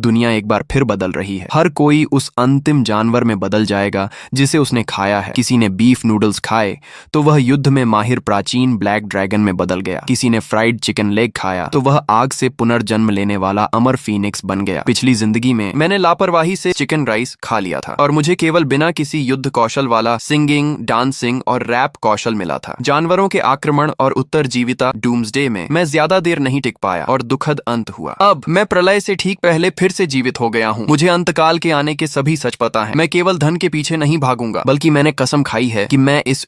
दुनिया एक बार फिर बदल रही है। हर कोई उस अंतिम जानवर में बदल जाएगा जिसे उसने खाया है। किसी ने बीफ नूडल्स खाए तो वह युद्ध में माहिर प्राचीन ब्लैक ड्रैगन में बदल गया। किसी ने फ्राइड चिकन लेग खाया तो वह आग से पुनर्जन्म लेने वाला अमर फीनिक्स बन गया। पिछली जिंदगी में मैंने लापरवाही से चिकन राइस खा लिया था और मुझे केवल बिना किसी युद्ध कौशल वाला सिंगिंग, डांसिंग और रैप कौशल मिला था। जानवरों के आक्रमण और उत्तरजीविता डूम्सडे में मैं ज्यादा देर नहीं टिक पाया और दुखद अंत हुआ। अब मैं प्रलय से ठीक पहले फिर से जीवित हो गया हूँ। मुझे अंतकाल के आने के सभी सच पता है। मैं केवल धन के पीछे नहीं भागूंगा, बल्कि मैंने कसम खाई है कि मैं इस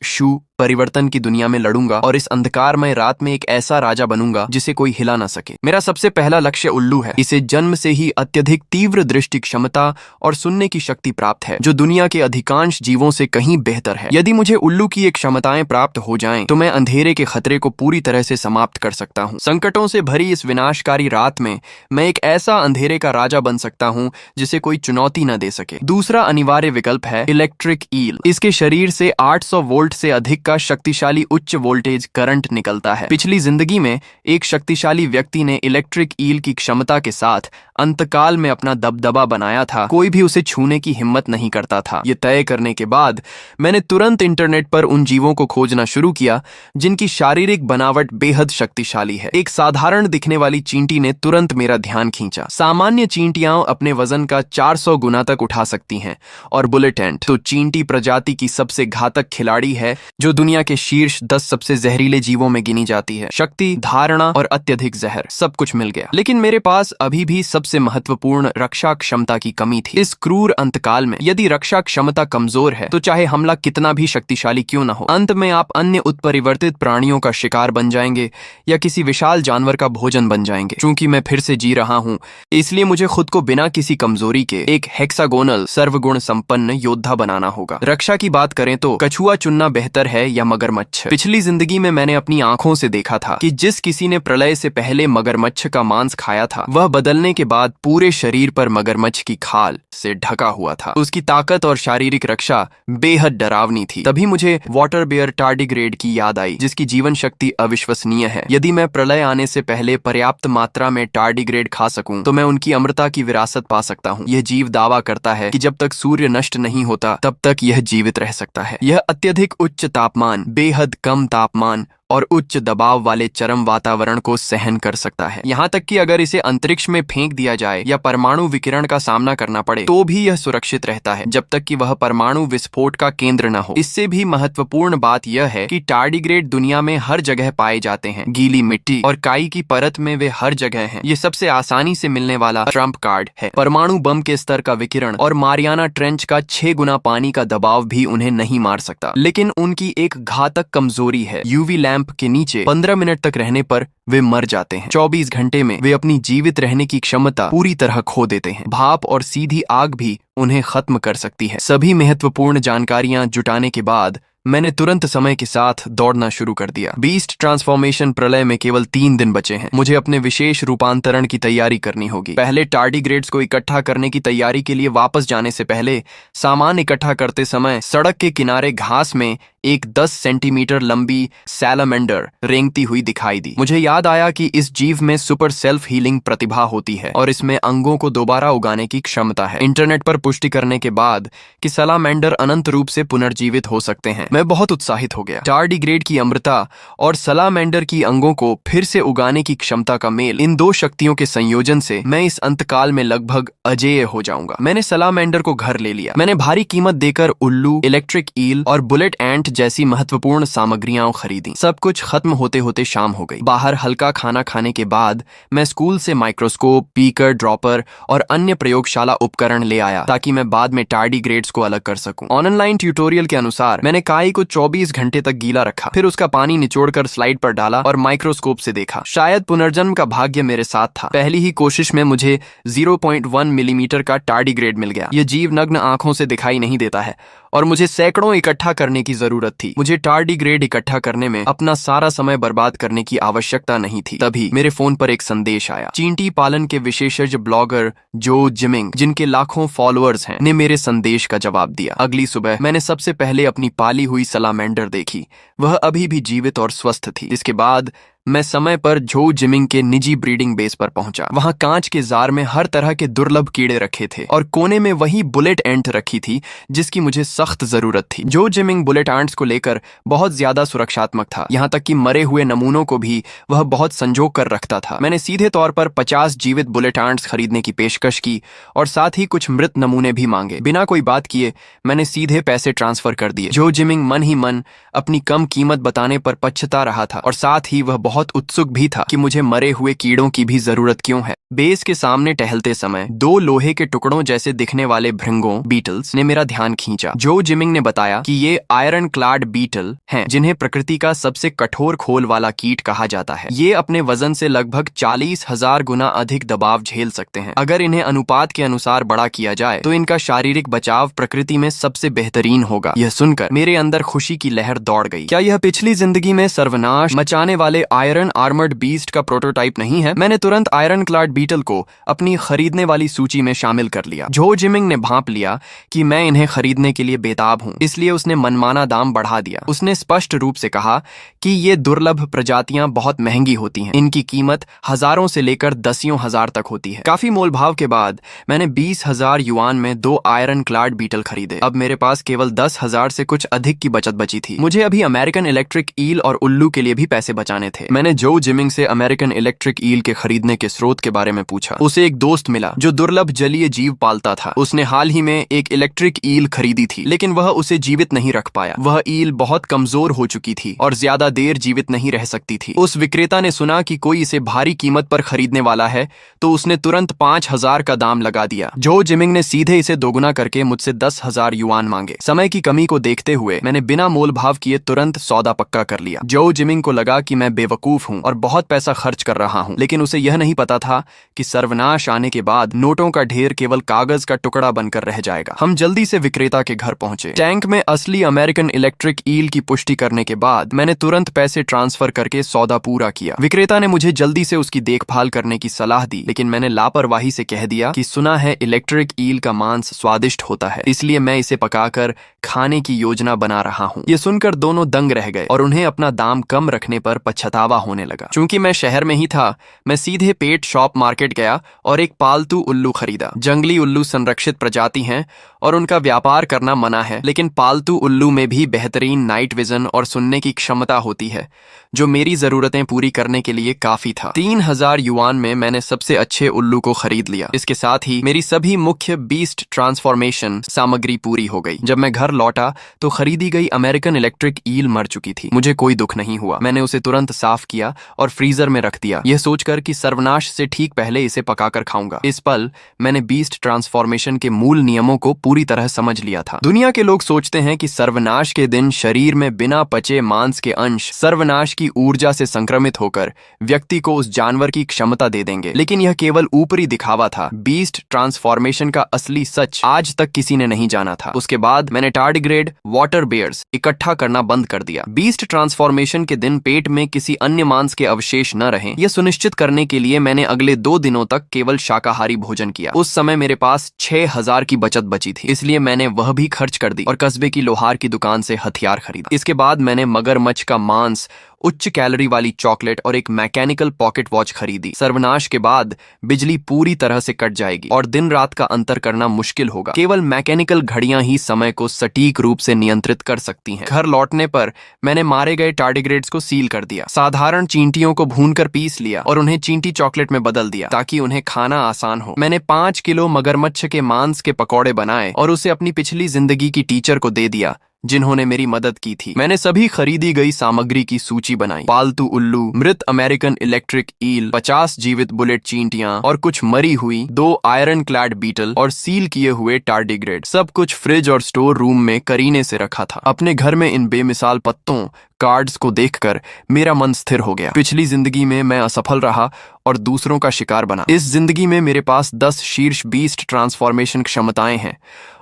परिवर्तन की दुनिया में लड़ूंगा और इस अंधकारमय रात में एक ऐसा राजा बनूंगा जिसे कोई हिला ना सके। मेरा सबसे पहला लक्ष्य उल्लू है। इसे जन्म से ही अत्यधिक तीव्र दृष्टि क्षमता और सुनने की शक्ति प्राप्त है, जो दुनिया के अधिकांश जीवों से कहीं बेहतर है। यदि मुझे उल्लू की ये क्षमताएं प्राप्त हो जाएं, तो मैं अंधेरे के खतरे को पूरी तरह से समाप्त कर सकता हूँ। संकटों से भरी इस विनाशकारी रात में मैं एक ऐसा अंधेरे का राजा बन सकता हूँ जिसे कोई चुनौती न दे सके। दूसरा अनिवार्य विकल्प है इलेक्ट्रिक ईल। इसके शरीर से 800 वोल्ट से अधिक का शक्तिशाली उच्च वोल्टेज करंट निकलता है। पिछली जिंदगी में एक शक्तिशाली व्यक्ति ने इलेक्ट्रिक ईल की क्षमता के साथ अंतकाल में अपना दबदबा बनाया था। कोई भी उसे छूने की हिम्मत नहीं करता था। ये तय करने के बाद मैंने तुरंत इंटरनेट पर उन जीवों को खोजना शुरू किया जिनकी शारीरिक बनावट बेहद शक्तिशाली है। एक साधारण दिखने वाली चींटी ने तुरंत मेरा ध्यान खींचा। सामान्य चींटियां अपने वजन का 400 गुना तक उठा सकती हैं और बुलेट एंट तो चींटी प्रजाति की सबसे घातक खिलाड़ी है, जो दुनिया के शीर्ष 10 सबसे जहरीले जीवों में गिनी जाती है। शक्ति, धारणा और अत्यधिक जहर, सब कुछ मिल गया। लेकिन मेरे पास अभी भी सबसे महत्वपूर्ण रक्षा क्षमता की कमी थी। इस क्रूर अंतकाल में यदि रक्षा क्षमता कमजोर है तो चाहे हमला कितना भी शक्तिशाली क्यों न हो, अंत में आप अन्य उत्परिवर्तित प्राणियों का शिकार बन जाएंगे या किसी विशाल जानवर का भोजन बन जाएंगे। चूंकि मैं फिर से जी रहा हूँ, इसलिए मुझे खुद को बिना किसी कमजोरी के एक हेक्सागोनल सर्वगुण संपन्न योद्धा बनाना होगा। रक्षा की बात करें तो कछुआ चुनना बेहतर है या मगरमच्छ। पिछली जिंदगी में मैंने अपनी आंखों से देखा था कि जिस किसी ने प्रलय से पहले मगरमच्छ का मांस खाया था, वह बदलने के बाद पूरे शरीर पर मगरमच्छ की खाल से ढका हुआ था। उसकी ताकत और शारीरिक रक्षा बेहद डरावनी थी। तभी मुझे वाटर बेयर टार्डिग्रेड की याद आई, जिसकी जीवन शक्ति अविश्वसनीय है। यदि मैं प्रलय आने से पहले पर्याप्त मात्रा में टार्डिग्रेड खा सकूं, तो मैं उनकी अमरता की विरासत पा सकता हूं। यह जीव दावा करता है कि जब तक सूर्य नष्ट नहीं होता, तब तक यह जीवित रह सकता है। यह अत्यधिक उच्च तापमान, बेहद कम तापमान और उच्च दबाव वाले चरम वातावरण को सहन कर सकता है। यहाँ तक कि अगर इसे अंतरिक्ष में फेंक दिया जाए या परमाणु विकिरण का सामना करना पड़े, तो भी यह सुरक्षित रहता है जब तक कि वह परमाणु विस्फोट का केंद्र न हो। इससे भी महत्वपूर्ण बात यह है कि टार्डिग्रेड दुनिया में हर जगह पाए जाते हैं। गीली मिट्टी और काई की परत में वे हर जगह हैं। ये सबसे आसानी से मिलने वाला ट्रम्प कार्ड है। परमाणु बम के स्तर का विकिरण और मारियाना ट्रेंच का 6 गुना पानी का दबाव भी उन्हें नहीं मार सकता। लेकिन उनकी एक घातक कमजोरी है। यूवी लैंप के नीचे 15 मिनट तक रहने पर वे मर जाते हैं। 24 घंटे में वे अपनी जीवित रहने की क्षमता पूरी तरह खो देते हैं। भाप और सीधी आग भी उन्हें खत्म कर सकती है। सभी महत्वपूर्ण जानकारियां जुटाने के बाद मैंने तुरंत समय के साथ दौड़ना शुरू कर दिया। बीस्ट ट्रांसफॉर्मेशन प्रलय में केवल 3 दिन बचे हैं। मुझे अपने विशेष रूपांतरण की तैयारी करनी होगी। पहले टार्डिग्रेड्स को इकट्ठा करने की तैयारी के लिए वापस जाने से पहले सामान इकट्ठा करते समय सड़क के किनारे घास में एक 10 सेंटीमीटर लंबी सैलामेंडर रेंगती हुई दिखाई दी। मुझे याद आया कि इस जीव में सुपर सेल्फ हीलिंग प्रतिभा होती है और इसमें अंगों को दोबारा उगाने की क्षमता है। इंटरनेट पर पुष्टि करने के बाद कि सैलामेंडर अनंत रूप से पुनर्जीवित हो सकते हैं, मैं बहुत उत्साहित हो गया। टार्डिग्रेड की अमृता और सैलामेंडर की अंगों को फिर से उगाने की क्षमता का मेल, इन दो शक्तियों के संयोजन से मैं इस अंतकाल में लगभग अजेय हो जाऊंगा। मैंने सैलामेंडर को घर ले लिया। मैंने भारी कीमत देकर उल्लू, इलेक्ट्रिक ईल और बुलेट एंट जैसी महत्वपूर्ण सामग्रियां खरीदी। सब कुछ खत्म होते होते शाम हो गई। बाहर हल्का खाना खाने के बाद मैं स्कूल से माइक्रोस्कोप, बीकर, ड्रॉपर और अन्य प्रयोगशाला उपकरण ले आया ताकि मैं बाद में टार्डिग्रेड्स को अलग कर सकूं। ऑनलाइन ट्यूटोरियल के अनुसार मैंने काई को 24 घंटे तक गीला रखा, फिर उसका पानी निचोड़कर स्लाइड पर डाला और माइक्रोस्कोप से देखा। शायद पुनर्जन्म का भाग्य मेरे साथ था। पहली ही कोशिश में मुझे 0.1 मिलीमीटर का टार्डिग्रेड मिल गया। यह जीव नग्न आंखों से दिखाई नहीं देता है और मुझे सैकड़ों इकट्ठा करने की जरूरत थी। मुझे टार्डिग्रेड इकट्ठा करने में अपना सारा समय बर्बाद करने की आवश्यकता नहीं थी। तभी मेरे फोन पर एक संदेश आया। चींटी पालन के विशेषज्ञ ब्लॉगर जो जिमिंग, जिनके लाखों फॉलोअर्स हैं, ने मेरे संदेश का जवाब दिया। अगली सुबह मैंने सबसे पहले अपनी पाली हुई सैलामेंडर देखी। वह अभी भी जीवित और स्वस्थ थी। इसके बाद मैं समय पर जो जिमिंग के निजी ब्रीडिंग बेस पर पहुंचा। वहां कांच के जार में हर तरह के दुर्लभ कीड़े रखे थे और कोने में वही बुलेट एंट रखी थी जिसकी मुझे सख्त जरूरत थी। जो जिमिंग बुलेट एंट्स को लेकर बहुत ज्यादा सुरक्षात्मक था, यहाँ तक कि मरे हुए नमूनों को भी वह बहुत संजो कर रखता था। मैंने सीधे तौर पर 50 जीवित बुलेट एंट्स खरीदने की पेशकश की और साथ ही कुछ मृत नमूने भी मांगे। बिना कोई बात किए मैंने सीधे पैसे ट्रांसफर कर दिए। जो जिमिंग मन ही मन अपनी कम कीमत बताने पर पछता रहा था और साथ ही वह बहुत उत्सुक भी था कि मुझे मरे हुए कीड़ों की भी जरूरत क्यों है। बेस के सामने टहलते समय 2 लोहे के टुकड़ों जैसे दिखने वाले भृंगों बीटल्स ने मेरा ध्यान खींचा। जो जिमिंग ने बताया कि ये आयरन क्लाड बीटल हैं, जिन्हें प्रकृति का सबसे कठोर खोल वाला कीट कहा जाता है। ये अपने वजन से लगभग 40,000 गुना अधिक दबाव झेल सकते हैं। अगर इन्हें अनुपात के अनुसार बड़ा किया जाए तो इनका शारीरिक बचाव प्रकृति में सबसे बेहतरीन होगा। यह सुनकर मेरे अंदर खुशी की लहर दौड़ गई। क्या यह पिछली जिंदगी में सर्वनाश मचाने वाले आयरन आर्मर्ड बीस्ट का प्रोटोटाइप नहीं है? मैंने तुरंत आयरन क्लाड बीटल को अपनी खरीदने वाली सूची में शामिल कर लिया। जो जिमिंग ने भांप लिया कि मैं इन्हें खरीदने के लिए बेताब हूं, इसलिए उसने मनमाना दाम बढ़ा दिया। उसने स्पष्ट रूप से कहा कि ये दुर्लभ प्रजातियां बहुत महंगी होती हैं। इनकी कीमत हजारों से लेकर दसियों हजार तक होती है। काफी मोलभाव के बाद मैंने 20,000 युआन में 2 आयरन क्लाड बीटल खरीदे। अब मेरे पास केवल 10,000 से कुछ अधिक की बचत बची थी। मुझे अभी अमेरिकन इलेक्ट्रिक ईल और उल्लू के लिए भी पैसे बचाने थे। मैंने जो जिमिंग से अमेरिकन इलेक्ट्रिक ईल के खरीदने के स्रोत के बारे में पूछा। उसे एक दोस्त मिला जो दुर्लभ जलीय जीव पालता था। उसने हाल ही में एक इलेक्ट्रिक ईल खरीदी थी, लेकिन वह उसे जीवित नहीं रख पाया। वह ईल बहुत कमजोर हो चुकी थी और ज्यादा देर जीवित नहीं रह सकती थी। उस विक्रेता ने सुना कि कोई इसे भारी कीमत पर खरीदने वाला है, तो उसने तुरंत 5,000 का दाम लगा दिया। जो जिमिंग ने सीधे इसे दोगुना करके मुझसे 10,000 युआन मांगे। समय की कमी को देखते हुए मैंने बिना मोल भाव किए तुरंत सौदा पक्का कर लिया। जो जिमिंग को लगा कि मैं बेवकूफ हूं और बहुत पैसा खर्च कर रहा हूं, लेकिन उसे यह नहीं पता था कि सर्वनाश आने के बाद नोटों का ढेर केवल कागज का टुकड़ा बनकर रह जाएगा। हम जल्दी से विक्रेता के घर पहुंचे। टैंक में असली अमेरिकन इलेक्ट्रिक ईल की पुष्टि करने के बाद मैंने तुरंत पैसे ट्रांसफर करके सौदा पूरा किया। विक्रेता ने मुझे जल्दी से उसकी देखभाल करने की सलाह दी, लेकिन मैंने लापरवाही से कह दिया कि सुना है इलेक्ट्रिक ईल का मांस स्वादिष्ट होता है, इसलिए मैं इसे पकाकर खाने की योजना बना रहा हूँ। ये सुनकर दोनों दंग रह गए और उन्हें अपना दाम कम रखने पर पछतावा होने लगा। चूंकि मैं शहर में ही था, मैं सीधे पेट शॉप मार्केट गया और एक पालतू उल्लू खरीदा। जंगली उल्लू संरक्षित प्रजाति हैं और उनका व्यापार करना मना है, लेकिन पालतू उल्लू में भी बेहतरीन नाइट विजन और सुनने की क्षमता होती है, जो मेरी जरूरतें पूरी करने के लिए काफी था। 3,000 युआन में मैंने सबसे अच्छे उल्लू को खरीद लिया। इसके साथ ही मेरी सभी मुख्य बीस्ट ट्रांसफॉर्मेशन सामग्री पूरी हो गई। जब मैं घर लौटा तो खरीदी गई अमेरिकन इलेक्ट्रिक ईल मर चुकी थी। मुझे कोई दुख नहीं हुआ। मैंने उसे तुरंत साफ किया और फ्रीजर में रख दिया, यह सोचकर कि सर्वनाश से ठीक पहले इसे पकाकर खाऊंगा। इस पल मैंने बीस्ट ट्रांसफॉर्मेशन के मूल नियमों को पूरी तरह समझ लिया था। दुनिया के लोग सोचते हैं कि सर्वनाश के दिन शरीर में बिना पचे मांस के अंश सर्वनाश की ऊर्जा से संक्रमित होकर व्यक्ति को उस जानवर की क्षमता दे देंगे, लेकिन यह केवल ऊपरी दिखावा था। बीस्ट ट्रांसफॉर्मेशन का असली सच आज तक किसी ने नहीं जाना था। उसके बाद मैंने टार्डिग्रेड वाटर बेयर्स इकट्ठा करना बंद कर दिया। बीस्ट ट्रांसफॉर्मेशन के दिन पेट में किसी अन्य मांस के अवशेष न रहें, यह सुनिश्चित करने के लिए मैंने अगले 2 दिनों तक केवल शाकाहारी भोजन किया। उस समय मेरे पास 6,000 की बचत बची थी, इसलिए मैंने वह भी खर्च कर दी और कस्बे की लोहार की दुकान से हथियार खरीदा। इसके बाद मैंने मगरमच्छ का मांस, उच्च कैलोरी वाली चॉकलेट और एक मैकेनिकल पॉकेट वॉच खरीदी। सर्वनाश के बाद बिजली पूरी तरह से कट जाएगी और दिन रात का अंतर करना मुश्किल होगा। केवल मैकेनिकल घड़ियां ही समय को सटीक रूप से नियंत्रित कर सकती हैं। घर लौटने पर मैंने मारे गए टार्डिग्रेड्स को सील कर दिया, साधारण चींटियों को भूनकर पीस लिया और उन्हें चींटी चॉकलेट में बदल दिया ताकि उन्हें खाना आसान हो। मैंने 5 किलो मगरमच्छ के मांस के पकौड़े बनाए और उसे अपनी पिछली जिंदगी की टीचर को दे दिया, जिन्होंने मेरी मदद की थी। मैंने सभी खरीदी गई सामग्री की सूची बनाई। पालतू उल्लू, मृत अमेरिकन इलेक्ट्रिक ईल, 50 जीवित बुलेट चींटियां और कुछ मरी हुई 2 आयरन क्लैड बीटल और सील किए हुए टार्डिग्रेड। सब कुछ फ्रिज और स्टोर रूम में करीने से रखा था। अपने घर में इन बेमिसाल पत्तों कार्ड्स को देखकर मेरा मन स्थिर हो गया। पिछली जिंदगी में मैं असफल रहा और दूसरों का शिकार बना। इस जिंदगी में मेरे पास 10 शीर्ष बीस्ट ट्रांसफॉर्मेशन क्षमताएं हैं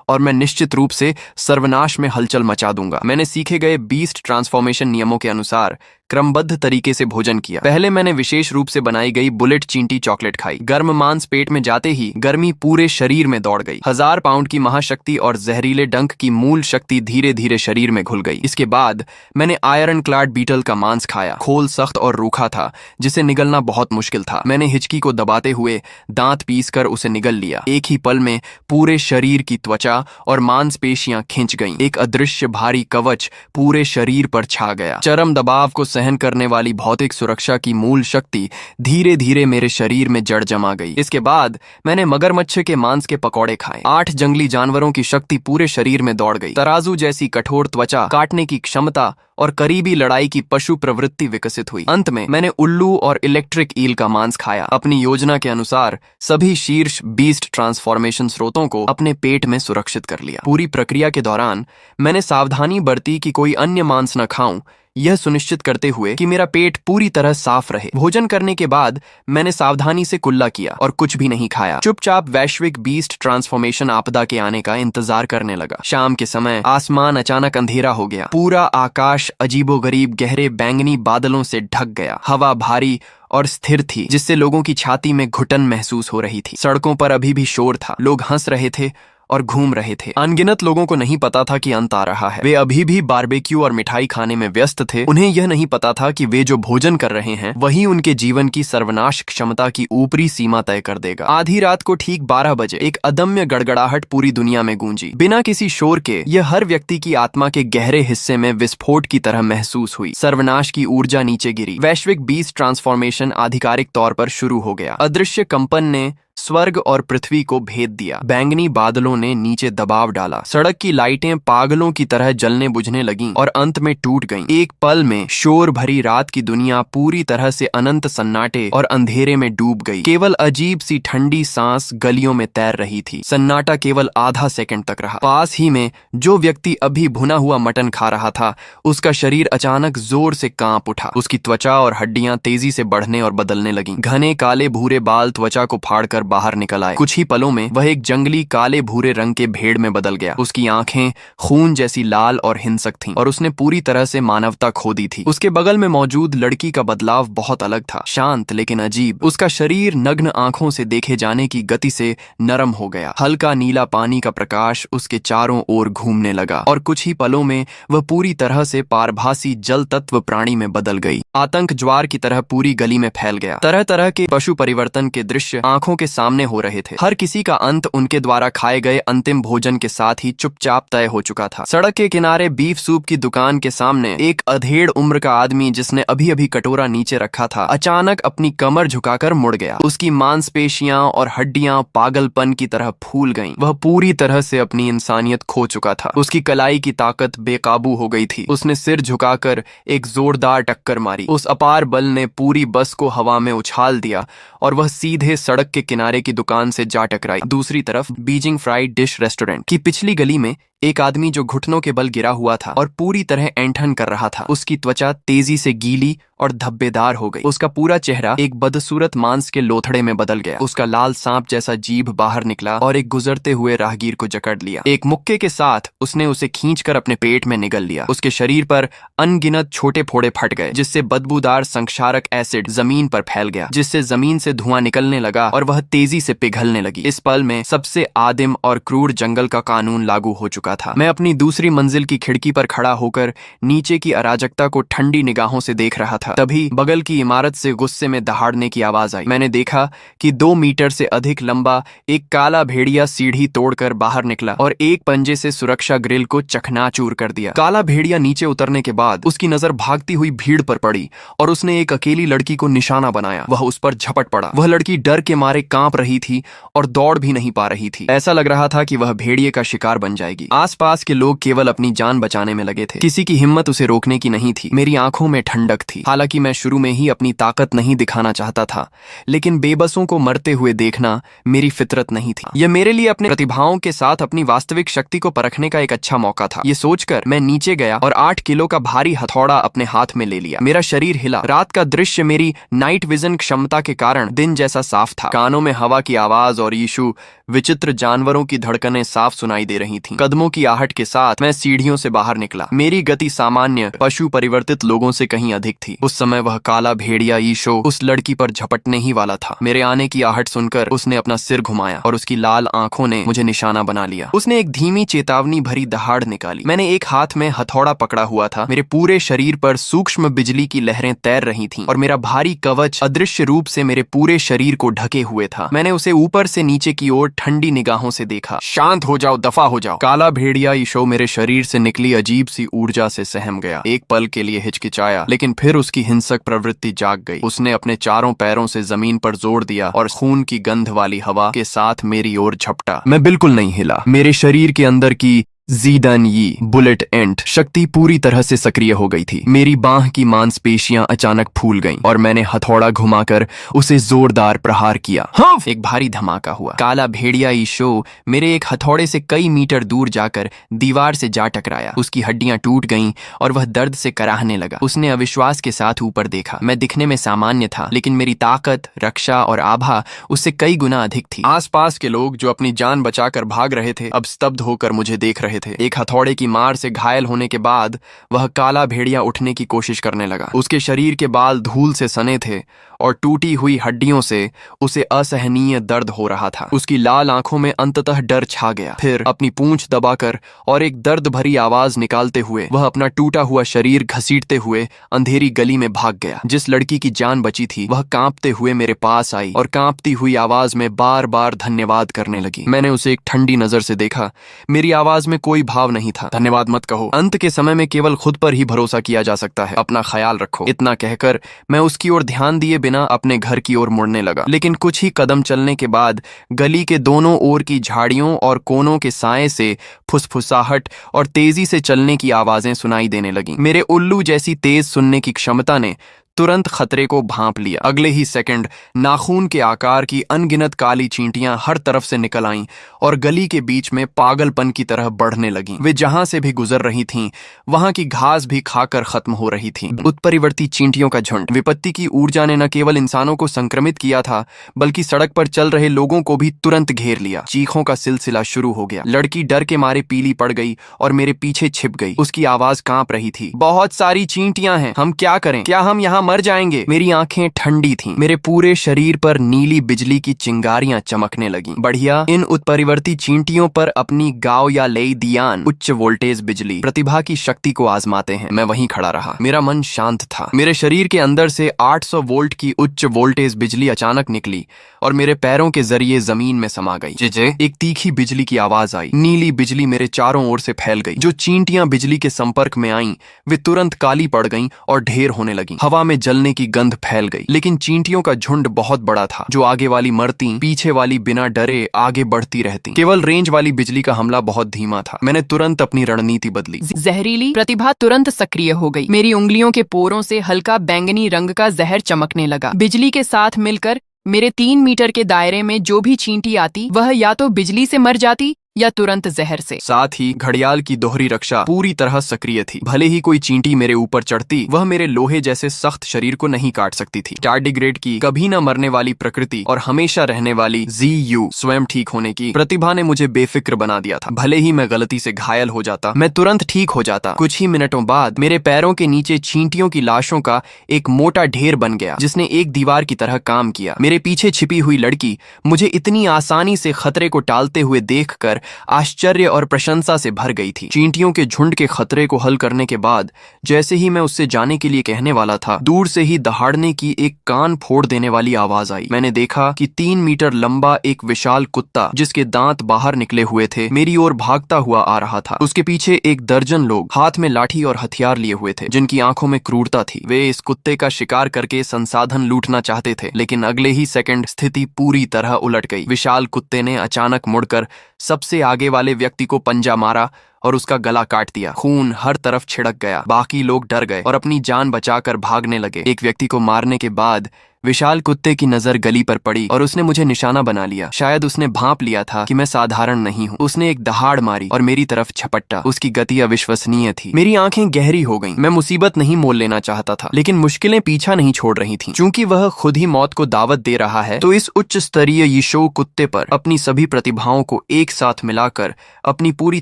और मैं निश्चित रूप से सर्वनाश में हलचल मचा दूंगा। मैंने सीखे गए बीस्ट ट्रांसफॉर्मेशन नियमों के अनुसार क्रमबद्ध तरीके से भोजन किया। पहले मैंने विशेष रूप से बनाई गई बुलेट चींटी चॉकलेट खाई। गर्म मांस पेट में जाते ही गर्मी पूरे शरीर में दौड़ गई। 1000 पाउंड की महाशक्ति और जहरीले डंक की मूल शक्ति धीरे धीरे शरीर में घुल गई। इसके बाद मैंने आयरन क्लाड बीटल का मांस खाया। खोल सख्त और रूखा था, जिसे निगलना बहुत मुश्किल था। मैंने हिचकी को दबाते हुए दांत पीसकर उसे निगल लिया। एक ही पल में पूरे शरीर की त्वचा और मांसपेशियां खिंच गईं। एक अदृश्य भारी कवच पूरे शरीर पर छा गया। चरम दबाव को सहन करने वाली भौतिक सुरक्षा की मूल शक्ति धीरे धीरे मेरे शरीर में जड़ जमा गई। इसके बाद मैंने मगरमच्छ के मांस के पकौड़े खाए। 8 जंगली जानवरों की शक्ति पूरे शरीर में दौड़ गई। तराजू जैसी कठोर त्वचा, काटने की क्षमता और करीबी लड़ाई की पशु प्रवृत्ति विकसित हुई। अंत में मैंने उल्लू और इलेक्ट्रिक ईल का मांस खाया। अपनी योजना के अनुसार सभी शीर्ष बीस्ट ट्रांसफॉर्मेशन स्रोतों को अपने पेट में सुरक्षित कर लिया। पूरी प्रक्रिया के दौरान मैंने सावधानी बरती कि कोई अन्य मांस न खाऊं, यह सुनिश्चित करते हुए कि मेरा पेट पूरी तरह साफ रहे। भोजन करने के बाद मैंने सावधानी से कुल्ला किया और कुछ भी नहीं खाया। चुपचाप वैश्विक बीस्ट ट्रांसफॉर्मेशन आपदा के आने का इंतजार करने लगा। शाम के समय आसमान अचानक अंधेरा हो गया। पूरा आकाश अजीबोगरीब गहरे बैंगनी बादलों से ढक गया। हवा भारी और स्थिर थी, जिससे लोगों की छाती में घुटन महसूस हो रही थी। सड़कों पर अभी भी शोर था। लोग हंस रहे थे और घूम रहे थे। अनगिनत लोगों को नहीं पता था कि अंत आ रहा है। वे अभी भी बारबेक्यू और मिठाई खाने में व्यस्त थे। उन्हें यह नहीं पता था कि वे जो भोजन कर रहे हैं वही उनके जीवन की सर्वनाश क्षमता की ऊपरी सीमा तय कर देगा। आधी रात को ठीक 12 बजे एक अदम्य गड़गड़ाहट पूरी दुनिया में गूंजी। बिना किसी शोर के यह हर व्यक्ति की आत्मा के गहरे हिस्से में विस्फोट की तरह महसूस हुई। सर्वनाश की ऊर्जा नीचे गिरी। वैश्विक बीस्ट ट्रांसफॉर्मेशन आधिकारिक तौर पर शुरू हो गया। अदृश्य कंपन ने स्वर्ग और पृथ्वी को भेद दिया। बैंगनी बादलों ने नीचे दबाव डाला। सड़क की लाइटें पागलों की तरह जलने बुझने लगीं और अंत में टूट गईं। एक पल में शोर भरी रात की दुनिया पूरी तरह से अनंत सन्नाटे और अंधेरे में डूब गई। केवल अजीब सी ठंडी सांस गलियों में तैर रही थी। सन्नाटा केवल आधा सेकंड तक रहा। पास ही में जो व्यक्ति अभी भुना हुआ मटन खा रहा था, उसका शरीर अचानक जोर से कांप उठा। उसकी त्वचा और हड्डियां तेजी से बढ़ने और बदलने लगीं। घने काले भूरे बाल त्वचा को फाड़कर बाहर निकल आए। कुछ ही पलों में वह एक जंगली काले भूरे रंग के भेड़ में बदल गया। उसकी आंखें खून जैसी लाल और हिंसक थीं और उसने पूरी तरह से मानवता खो दी थी। उसके बगल में मौजूद लड़की का बदलाव बहुत अलग था, शांत लेकिन अजीब। उसका शरीर नग्न आंखों से देखे जाने की गति से नरम हो गया। हल्का नीला पानी का प्रकाश उसके चारों ओर घूमने लगा और कुछ ही पलों में वह पूरी तरह से पारभासी जल तत्व प्राणी में बदल गई। आतंक ज्वार की तरह पूरी गली में फैल गया। तरह तरह के पशु परिवर्तन के दृश्य आंखों के सामने हो रहे थे। हर किसी का अंत उनके द्वारा खाए गए अंतिम भोजन के साथ ही चुपचाप तय हो चुका था। सड़क के किनारे बीफ सूप की दुकान के सामने एक अधेड़ उम्र का आदमी, जिसने अभी अभी कटोरा नीचे रखा था, अचानक अपनी कमर झुकाकर मुड़ गया। उसकी मांसपेशियां और हड्डियां पागलपन की तरह फूल गईं। वह पूरी तरह से अपनी इंसानियत खो चुका था। उसकी कलाई की ताकत बेकाबू हो गई थी। उसने सिर झुकाकर एक जोरदार टक्कर मारी। उस अपार बल ने पूरी बस को हवा में उछाल दिया और वह सीधे सड़क के किनारे की दुकान से जा टकराई। दूसरी तरफ बीजिंग फ्राइड डिश रेस्टोरेंट की पिछली गली में एक आदमी जो घुटनों के बल गिरा हुआ था और पूरी तरह ऐंठन कर रहा था। उसकी त्वचा तेजी से गीली और धब्बेदार हो गई। उसका पूरा चेहरा एक बदसूरत मांस के लोथड़े में बदल गया। उसका लाल सांप जैसा जीभ बाहर निकला और एक गुजरते हुए राहगीर को जकड़ लिया। एक मुक्के के साथ उसने उसे खींचकर अपने पेट में निगल लिया। उसके शरीर पर अनगिनत छोटे फोड़े फट गए, जिससे बदबूदार संक्षारक एसिड जमीन पर फैल गया, जिससे जमीन से धुआं निकलने लगा और वह तेजी से पिघलने लगी। इस पल में सबसे आदिम और क्रूर जंगल का कानून लागू हो चुका था। मैं अपनी दूसरी मंजिल की खिड़की पर खड़ा होकर नीचे की अराजकता को ठंडी निगाहों से देख रहा था। तभी बगल की इमारत से गुस्से में दहाड़ने की आवाज आई। मैंने देखा कि 2 मीटर से अधिक लंबा एक काला भेड़िया सीढ़ी तोड़कर बाहर निकला और एक पंजे से सुरक्षा ग्रिल को चकनाचूर कर दिया। काला भेड़िया नीचे उतरने के बाद उसकी नजर भागती हुई भीड़ पर पड़ी और उसने एक अकेली लड़की को निशाना बनाया। वह उस पर झपट पड़ा। वह लड़की डर के मारे कांप रही थी और दौड़ भी नहीं पा रही थी। ऐसा लग रहा था कि वह भेड़िए का शिकार बन जाएगी। आसपास के लोग केवल अपनी जान बचाने में लगे थे। किसी की हिम्मत उसे रोकने की नहीं थी। मेरी आंखों में ठंडक थी। हालांकि मैं शुरू में ही अपनी ताकत नहीं दिखाना चाहता था, लेकिन बेबसों को मरते हुए देखना मेरी फितरत नहीं थी। यह मेरे लिए अपने प्रतिभाओं के साथ अपनी वास्तविक शक्ति को परखने का एक अच्छा मौका था। ये सोचकर मैं नीचे गया और 8 किलो का भारी हथौड़ा अपने हाथ में ले लिया। मेरा शरीर हिला। रात का दृश्य मेरी नाइट विजन क्षमता के कारण दिन जैसा साफ था। कानों में हवा की आवाज और यीशु विचित्र जानवरों की धड़कनें साफ सुनाई दे रही थीं। कदमों की आहट के साथ मैं सीढ़ियों से बाहर निकला। मेरी गति सामान्य पशु परिवर्तित लोगों से कहीं अधिक थी। उस समय वह काला भेड़िया ईशो उस लड़की पर झपटने ही वाला था। मेरे आने की आहट सुनकर उसने अपना सिर घुमाया और उसकी लाल आंखों ने मुझे निशाना बना लिया। उसने एक धीमी चेतावनी भरी दहाड़ निकाली। मैंने एक हाथ में हथौड़ा पकड़ा हुआ था। मेरे पूरे शरीर पर सूक्ष्म बिजली की लहरें तैर रही थीं और मेरा भारी कवच अदृश्य रूप से मेरे पूरे शरीर को ढके हुए था। मैंने उसे ऊपर से नीचे की ओर ठंडी निगाहों से देखा। शांत हो जाओ, दफा हो जाओ। काला भेड़िया ईशो मेरे शरीर से निकली अजीब सी ऊर्जा से सहम गया। एक पल के लिए हिचकिचाया, लेकिन फिर उसकी हिंसक प्रवृत्ति जाग गई। उसने अपने चारों पैरों से जमीन पर जोर दिया और खून की गंध वाली हवा के साथ मेरी ओर झपटा। मैं बिल्कुल नहीं हिला। मेरे शरीर के अंदर की जीडन यी बुलेट एंट शक्ति पूरी तरह से सक्रिय हो गई थी। मेरी बांह की मांसपेशियां अचानक फूल गईं और मैंने हथौड़ा घुमाकर उसे जोरदार प्रहार किया। हाँ! एक भारी धमाका हुआ। काला भेड़िया ईशो मेरे एक हथौड़े से कई मीटर दूर जाकर दीवार से जा टकराया। उसकी हड्डियां टूट गईं और वह दर्द से कराहने लगा। उसने अविश्वास के साथ ऊपर देखा। मैं दिखने में सामान्य था, लेकिन मेरी ताकत, रक्षा और आभा उससे कई गुना अधिक थी। आसपास के लोग जो अपनी जान बचाकर भाग रहे थे, अब स्तब्ध होकर मुझे देख रहे थे। एक हथौड़े की मार से घायल होने के बाद वह काला भेड़िया उठने की कोशिश करने लगा। उसके शरीर के बाल धूल से सने थे और टूटी हुई हड्डियों से उसे असहनीय दर्द हो रहा था। उसकी लाल आंखों में अंततः डर छा गया। फिर अपनी पूंछ दबाकर और एक दर्द भरी आवाज निकालते हुए वह अपना टूटा हुआ शरीर घसीटते हुए अंधेरी गली में भाग गया। जिस लड़की की जान बची थी वह कांपते हुए मेरे पास आई और कांपती हुई आवाज में बार बार धन्यवाद करने लगी। मैंने उसे एक ठंडी नजर से देखा। मेरी आवाज में कोई भाव नहीं था। धन्यवाद मत कहो, अंत के समय में केवल खुद पर ही भरोसा किया जा सकता है। अपना ख्याल रखो। इतना कहकर मैं उसकी ओर ध्यान दिए बिना अपने घर की ओर मुड़ने लगा। लेकिन कुछ ही कदम चलने के बाद गली के दोनों ओर की झाड़ियों और कोनों के साए से फुसफुसाहट और तेजी से चलने की आवाजें सुनाई देने लगीं। मेरे उल्लू जैसी तेज सुनने की क्षमता ने तुरंत खतरे को भांप लिया। अगले ही सेकंड नाखून के आकार की अनगिनत काली चींटियां हर तरफ से निकल आईं और गली के बीच में पागलपन की तरह बढ़ने लगीं। वे जहां से भी गुजर रही थीं, वहां की घास भी खाकर खत्म हो रही थी। उत्परिवर्ती चींटियों का झुंड। विपत्ति की ऊर्जा ने न केवल इंसानों को संक्रमित किया था, बल्कि सड़क पर चल रहे लोगों को भी तुरंत घेर लिया। चीखों का सिलसिला शुरू हो गया। लड़की डर के मारे पीली पड़ गई और मेरे पीछे छिप गई। उसकी आवाज कांप रही थी। बहुत सारी चींटियां हैं, हम क्या करें? क्या हम यहाँ मर जाएंगे? मेरी आंखें ठंडी थीं। मेरे पूरे शरीर पर नीली बिजली की चिंगारियां चमकने लगीं। बढ़िया, इन उत्परिवर्ती चींटियों पर अपनी गाओ या लेई दियान उच्च वोल्टेज बिजली प्रतिभा की शक्ति को आजमाते हैं। मैं वहीं खड़ा रहा। मेरा मन शांत था। मेरे शरीर के अंदर से 800 वोल्ट की उच्च वोल्टेज बिजली अचानक निकली और मेरे पैरों के जरिए जमीन में समा गई। जे एक तीखी बिजली की आवाज आई। नीली बिजली मेरे चारों ओर से फैल गई। जो चींटियां बिजली के संपर्क में आईं, वे तुरंत काली पड़ गईं और ढेर होने लगीं। हवा में जलने की गंध फैल गई। लेकिन चींटियों का झुंड बहुत बड़ा था। जो आगे वाली मरती, पीछे वाली बिना डरे आगे बढ़ती रहती। केवल रेंज वाली बिजली का हमला बहुत धीमा था। मैंने तुरंत अपनी रणनीति बदली। जहरीली प्रतिभा तुरंत सक्रिय हो गई। मेरी उंगलियों के पोरों से हल्का बैंगनी रंग का जहर चमकने लगा। बिजली के साथ मिलकर मेरे 3 मीटर के दायरे में जो भी चींटी आती, वह या तो बिजली से मर जाती या तुरंत जहर से। साथ ही घड़ियाल की दोहरी रक्षा पूरी तरह सक्रिय थी। भले ही कोई चींटी मेरे ऊपर चढ़ती, वह मेरे लोहे जैसे सख्त शरीर को नहीं काट सकती थी। टार्डिग्रेड की कभी न मरने वाली प्रकृति और हमेशा रहने वाली जीयू स्वयं ठीक होने की प्रतिभा ने मुझे बेफिक्र बना दिया था। भले ही मैं गलती से घायल हो जाता, मैं तुरंत ठीक हो जाता। कुछ ही मिनटों बाद मेरे पैरों के नीचे चींटियों की लाशों का एक मोटा ढेर बन गया, जिसने एक दीवार की तरह काम किया। मेरे पीछे छिपी हुई लड़की मुझे इतनी आसानी से खतरे को टालते हुए देखकर आश्चर्य और प्रशंसा से भर गई थी। चींटियों के झुंड के खतरे को हल करने के बाद जैसे ही मैं उससे जाने के लिए कहने वाला था, दूर से ही दहाड़ने की एक कान फोड़ देने वाली आवाज आई। मैंने देखा कि 3 मीटर लंबा एक विशाल कुत्ता, जिसके दांत बाहर निकले हुए थे, मेरी ओर भागता हुआ आ रहा था। उसके पीछे 1 दर्जन लोग हाथ में लाठी और हथियार लिए हुए थे, जिनकी आंखों में क्रूरता थी। वे इस कुत्ते का शिकार करके संसाधन लूटना चाहते थे, लेकिन अगले ही सेकंड स्थिति पूरी तरह उलट गई। विशाल कुत्ते ने अचानक मुड़कर सबसे आगे वाले व्यक्ति को पंजा मारा और उसका गला काट दिया। खून हर तरफ छिड़क गया। बाकी लोग डर गए और अपनी जान बचाकर भागने लगे। एक व्यक्ति को मारने के बाद विशाल कुत्ते की नजर गली पर पड़ी और उसने मुझे निशाना बना लिया। शायद उसने भांप लिया था कि मैं साधारण नहीं हूँ। उसने एक दहाड़ मारी और मेरी तरफ झपट्टा। उसकी गति अविश्वसनीय थी। मेरी आंखें गहरी हो गईं। मैं मुसीबत नहीं मोल लेना चाहता था, लेकिन मुश्किलें पीछा नहीं छोड़ रही थीं। चूंकि वह खुद ही मौत को दावत दे रहा है, तो इस उच्च स्तरीय यीशु कुत्ते पर अपनी सभी प्रतिभाओं को एक साथ मिलाकर अपनी पूरी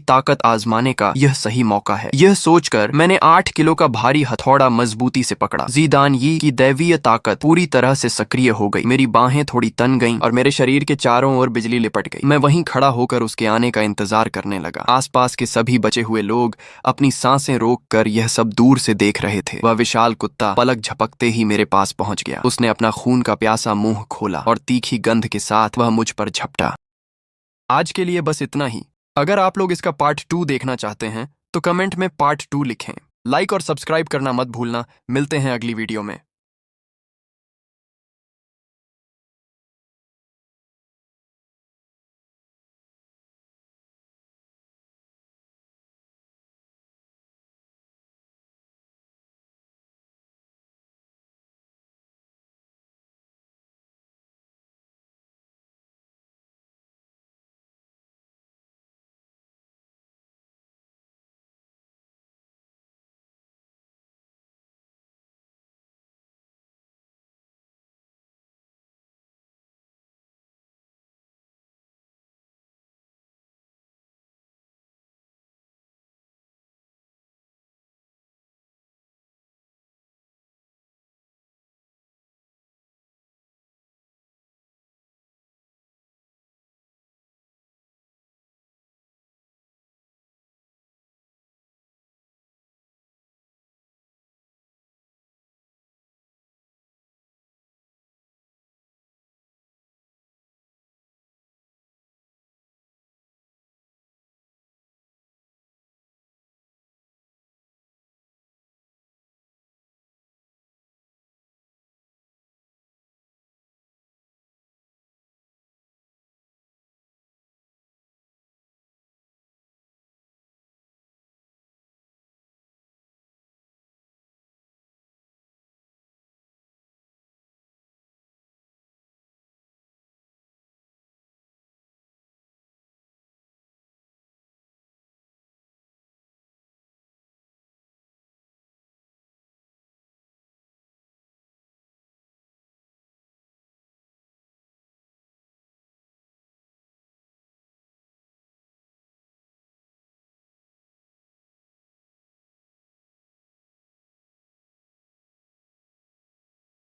ताकत आजमाने का यह सही मौका है। यह सोचकर मैंने 8 किलो का भारी हथौड़ा मजबूती से पकड़ा। ज़ीदान यी की दैवीय ताकत पूरी तरह से सक्रिय हो गई। मेरी बाहें थोड़ी तन गईं और मेरे शरीर के चारों ओर बिजली लिपट गई। मैं वहीं खड़ा होकर उसके आने का इंतजार करने लगा। आसपास के सभी बचे हुए लोग अपनी सांसें रोककर यह सब दूर से देख रहे थे। वह विशाल कुत्ता पलक झपकते ही मेरे पास पहुंच गया। उसने अपना खून का प्यासा मुंह खोला और तीखी गंध के साथ वह मुझ पर झपटा। आज के लिए बस इतना ही। अगर आप लोग इसका पार्ट 2 देखना चाहते हैं तो कमेंट में पार्ट 2 लिखें। लाइक और सब्सक्राइब करना मत भूलना। मिलते हैं अगली वीडियो में।